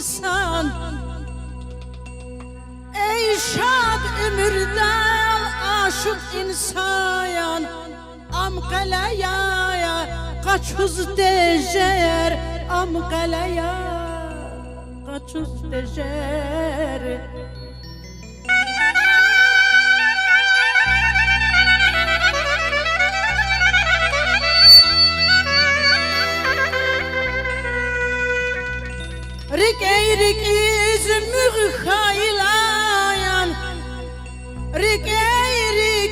insan. Ey şad ömürden aşık insan, am qalaya qaçuz dejer, am qalaya qaçuz dejer. Rik izmüğ haylayan, rik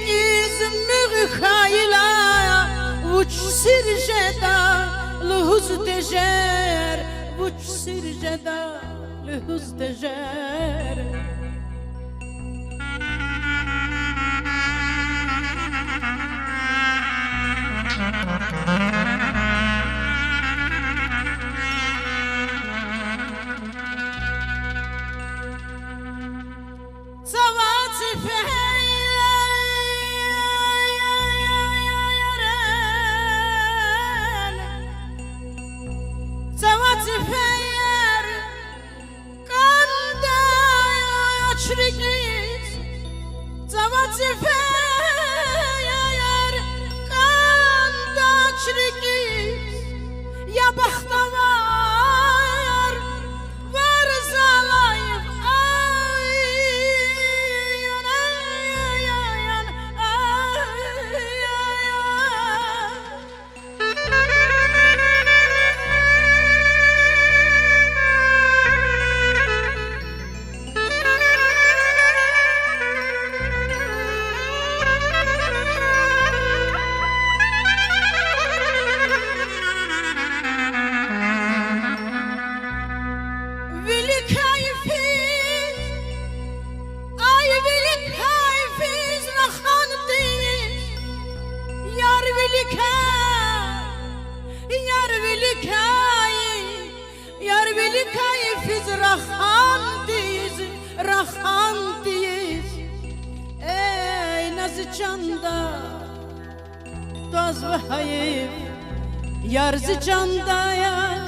izmüğ haylayan, uç sirjeda lühuz dejer, uç sirjeda lühuz dejer. Ya baxtavar var zalayım ayyan ayyan rahandiz. Ey nazı canda gaz ve hayif, yarzı canda ya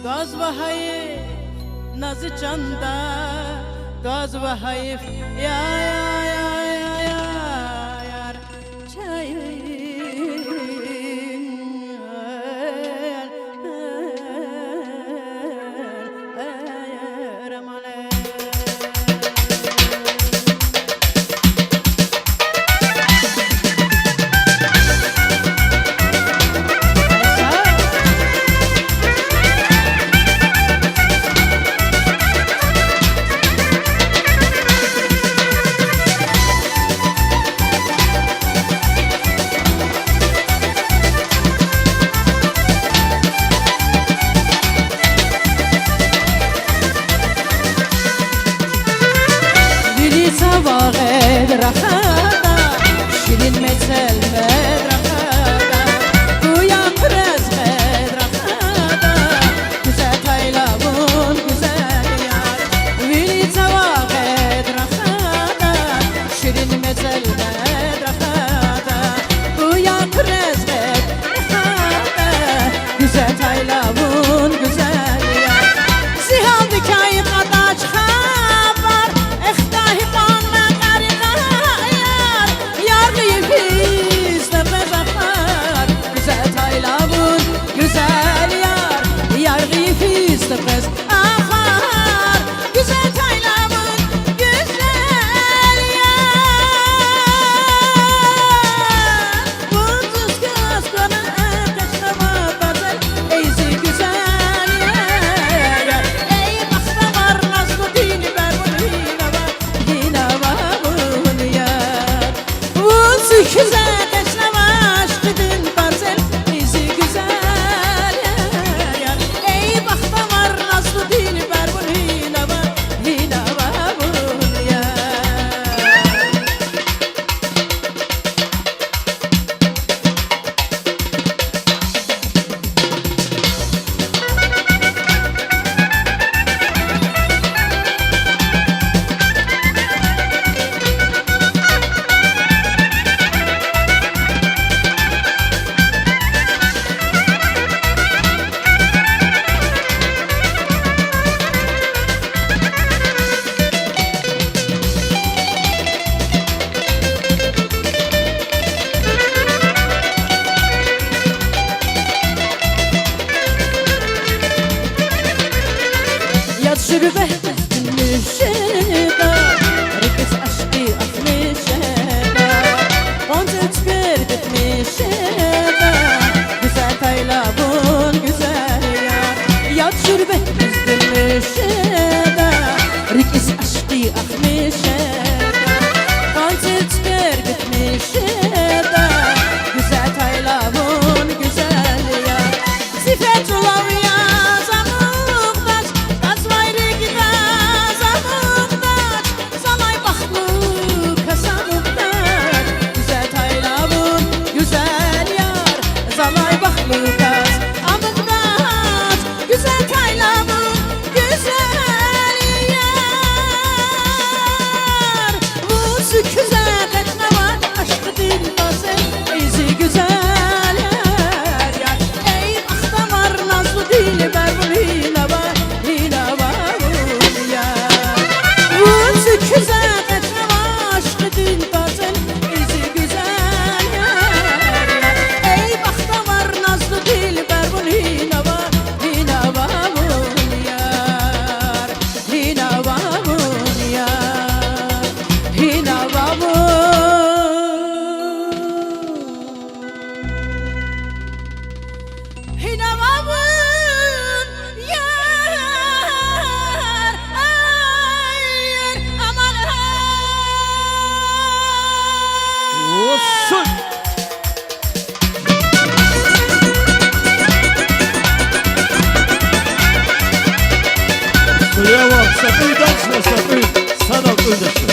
gaz ve hayif, nazı canda gaz ve hayif ya yar çayı. Rakhada şirin mesel rakhada duyan prez rakhada güzel taylavun güzel yar vili tavaqed rakhada şirin mesel rakhada duyan prez rakhada güzel taylavun güzel yar sihal dikay qadaç khabar ikhtahi şürbe müşeda Rikis aşkı akmışeda Onca çıkır bitmişeda Güzel taylabun güzel yar Yat şürbe müşeda Rikis aşkı akmışeda Onca çıkır bitmişeda Güzel taylabun güzel yar Sifet olav ya Lucas, amıqdaş, güzel taylamın, güzel yar Bu süküzət etmə var, aşkı dilbazı, izi güzel yar Ey axta var, nazlı dilbər, bu hila var yar Bu süküzət etmə var, aşkı dilbazı, izi güzel yar Ey baxta var, nazlı dilber bun hina var bun yar Hina var bun yar Hina var bun Hina var bun yar Ay aman Olsun. Suya bak, sapıyı dansla sapıyı. Sana ödeşme.